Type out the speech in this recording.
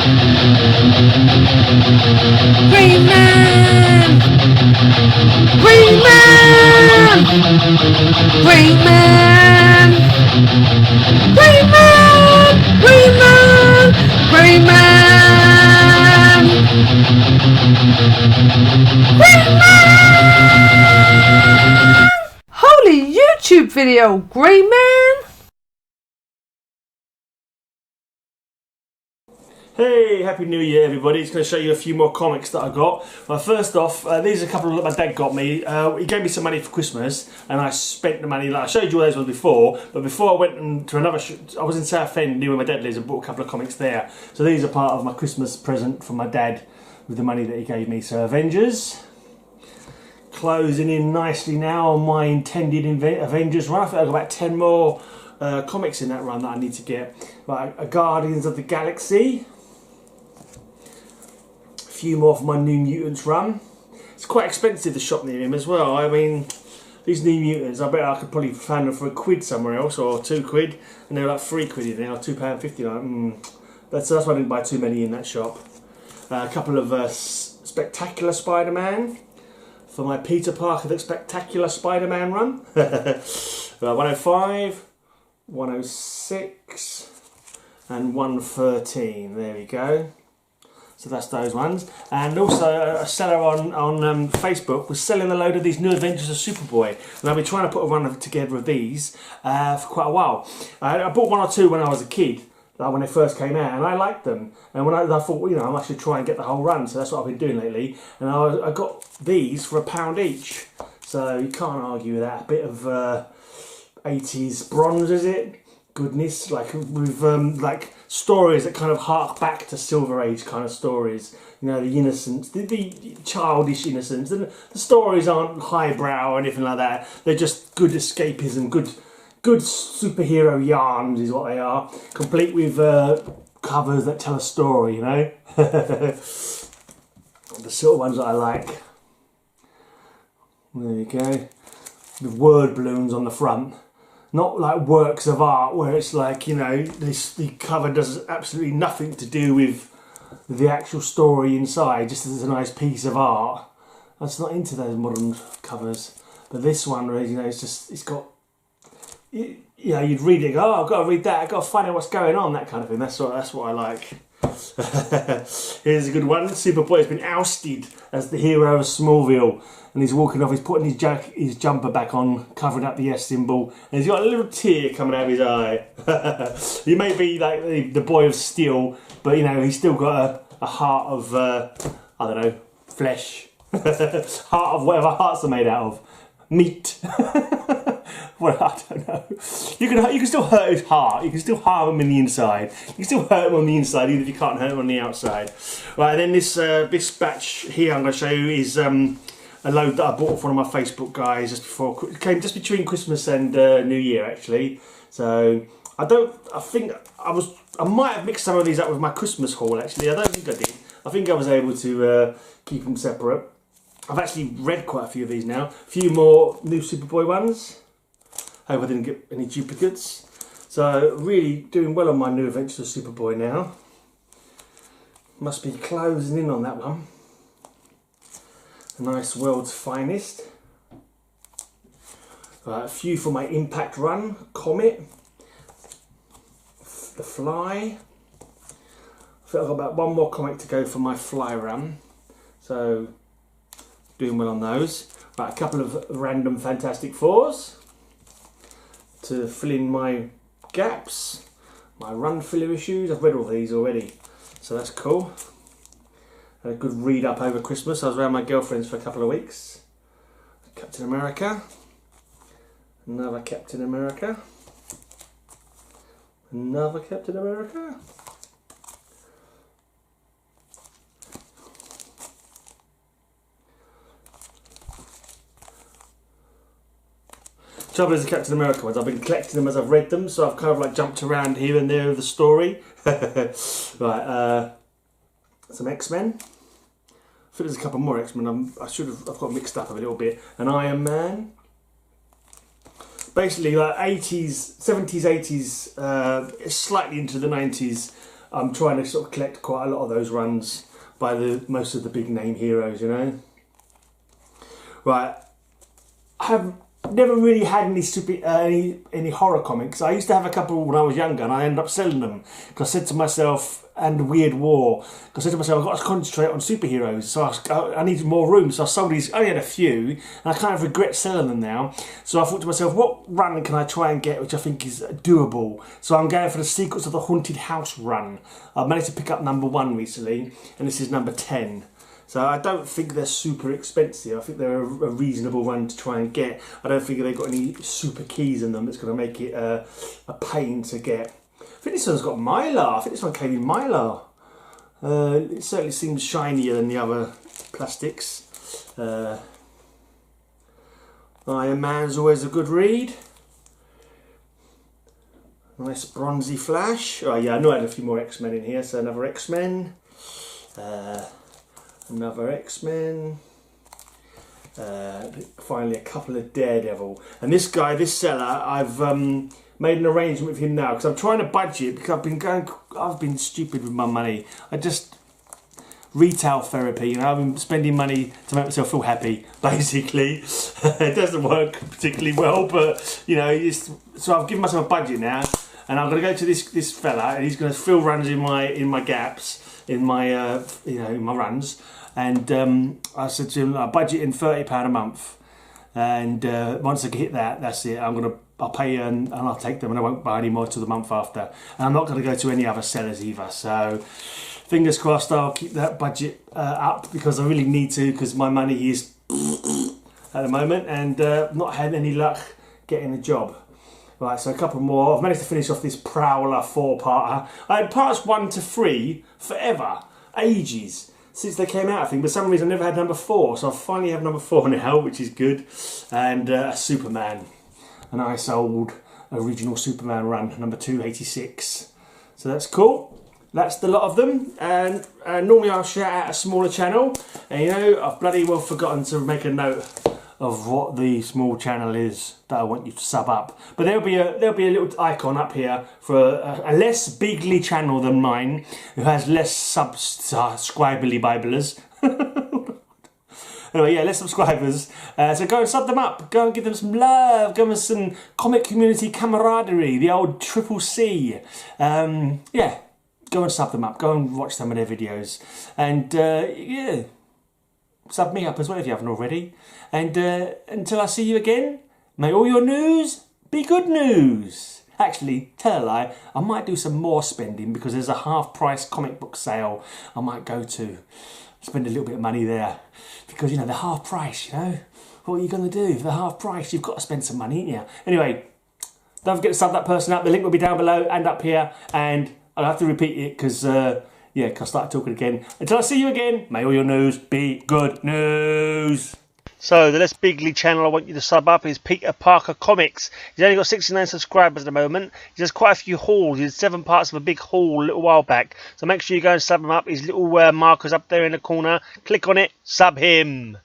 Green Man! Green Man! Green Man! Green Man! Green Man! Green Man! Green Man! Holy YouTube video, Green Man! Hey, Happy New Year everybody. Just going to show you a few more comics that I got. Well, first off, these are a couple that my dad got me. He gave me some money for Christmas and I spent the money. Like I showed you all those ones before, but before I went to another I was in Southend near where my dad lives and bought a couple of comics there. So these are part of my Christmas present from my dad with the money that he gave me. So Avengers. Closing in nicely now on my intended Avengers run. I think I've got about 10 more comics in that run that I need to get. Like a Guardians of the Galaxy. Few more for my New Mutants run. It's quite expensive to shop near him as well. I mean, these New Mutants, I bet I could probably find them for £1 somewhere else, or £2, and they're like £3 in now, £2.50. That's why I didn't buy too many in that shop. A couple of Spectacular Spider-Man for my Peter Parker the Spectacular Spider-Man run. 105, 106, and 113. There we go. So that's those ones. And also a seller on Facebook was selling a load of these New Adventures of Superboy. And I've been trying to put a run together of these for quite a while. I bought one or two when I was a kid, like when they first came out, and I liked them. And when I thought, well, you know, I should try and get the whole run. So that's what I've been doing lately. And I got these for £1 each. So you can't argue with that. A bit of 80s bronze, is it? Goodness, like with like stories that kind of hark back to Silver Age kind of stories. You know, the innocence, the childish innocence. The stories aren't highbrow or anything like that. They're just good escapism, good superhero yarns is what they are. Complete with covers that tell a story, you know. The sort of ones that I like. There you go. With word balloons on the front. Not like works of art where it's like, you know, the cover does absolutely nothing to do with the actual story inside, just as a nice piece of art. That's not into those modern covers. But this one, you know, it's got, you know, you'd read it and go, oh, I've got to read that, I've got to find out what's going on, that kind of thing. That's what I like. Here's a good one. Superboy has been ousted as the hero of Smallville. And he's walking off, he's putting his jumper back on, covering up the S symbol, and he's got a little tear coming out of his eye. He may be like the boy of steel, but you know, he's still got a heart of, I don't know, flesh. Heart of whatever hearts are made out of. Meat. Well, I don't know. You can still hurt his heart. You can still harm him in the inside. You can still hurt him on the inside, even if you can't hurt him on the outside. Right, and then this batch here I'm going to show you is a load that I bought from one of my Facebook guys just between Christmas and New Year actually. So I might have mixed some of these up with my Christmas haul actually. I don't think I did. I think I was able to keep them separate. I've actually read quite a few of these now. A few more new Superboy ones. Hope I didn't get any duplicates. So really doing well on my New Adventures of Superboy now. Must be closing in on that one. A nice World's Finest. A few for my Impact run. Comet. The Fly. I think I've got about one more comic to go for my Fly run. So doing well on those. Right, a couple of random Fantastic Fours to fill in my gaps. My run filler issues. I've read all these already, so that's cool. Had a good read up over Christmas. I was around my girlfriend's for a couple of weeks. Captain America. Another Captain America. Another Captain America. Trouble is the Captain America ones, I've been collecting them as I've read them, so I've kind of like jumped around here and there with the story. Right, some X-Men. I think there's a couple more X-Men. I've got mixed up a little bit. An Iron Man. Basically like 70s, 80s, slightly into the 90s I'm trying to sort of collect quite a lot of those runs by most of the big name heroes, you know. Right, I have never really had any horror comics. I used to have a couple when I was younger, and I ended up selling them because I said to myself, and Weird War, because I said to myself, I've got to concentrate on superheroes, so I needed more room, so I sold these. I only had a few, and I kind of regret selling them now. So I thought to myself, what run can I try and get which I think is doable? So I'm going for the Secrets of the Haunted House run. I've managed to pick up #1 recently, and this is number 10. So I don't think they're super expensive. I think they're a reasonable run to try and get. I don't think they've got any super keys in them that's going to make it a pain to get. I think this one's got Mylar. I think this one came in Mylar. It certainly seems shinier than the other plastics. Iron Man's always a good read. Nice bronzy Flash. Oh yeah, I know I had a few more X-Men in here, so another X-Men. Another X-Men. Finally a couple of Daredevil. And this guy, this seller, I've made an arrangement with him now because I'm trying to budget because I've been stupid with my money. Retail therapy, you know, I've been spending money to make myself feel happy, basically. It doesn't work particularly well, but you know, so I've given myself a budget now, and I'm going to go to this fella, and he's going to fill runs in my gaps, in my in my runs. And I said to him, I budget in £30 a month, and once I hit that, that's it. I'll pay and I'll take them, and I won't buy any more till the month after. And I'm not going to go to any other sellers either. So fingers crossed, I'll keep that budget up because I really need to, because my money is at the moment, and not had any luck getting a job. Right, so a couple more. I've managed to finish off this Prowler 4-parter. I had parts 1 to 3 forever, ages. Since they came out, I think, but for some reason I never had #4, so I finally have #4 now, which is good. And Superman, and I sold original Superman run, #286. So that's cool. That's the lot of them. And normally I'll shout out a smaller channel, and you know, I've bloody well forgotten to make a note of what the small channel is that I want you to sub up. But there'll be a little icon up here for a less bigly channel than mine, who has less subscriberly biblers. Anyway, yeah, less subscribers. So go and sub them up. Go and give them some love. Give them some comic community camaraderie. The old Triple C. Yeah, go and sub them up. Go and watch some of their videos. And yeah, sub me up as well if you haven't already. And until I see you again, may all your news be good news. Actually, tell a lie, I might do some more spending because there's a half-price comic book sale I might go to. Spend a little bit of money there. Because, you know, the half price, you know. What are you going to do? For the half price, you've got to spend some money, ain't you? Anyway, don't forget to sub that person up. The link will be down below and up here. And I'll have to repeat it because, yeah, I started talking again. Until I see you again, may all your news be good news. So the less bigly channel I want you to sub up is PeterParkerComix. He's only got 69 subscribers at the moment. He does quite a few hauls. He did 7 parts of a big haul a little while back. So make sure you go and sub him up. His little marker's up there in the corner. Click on it, sub him.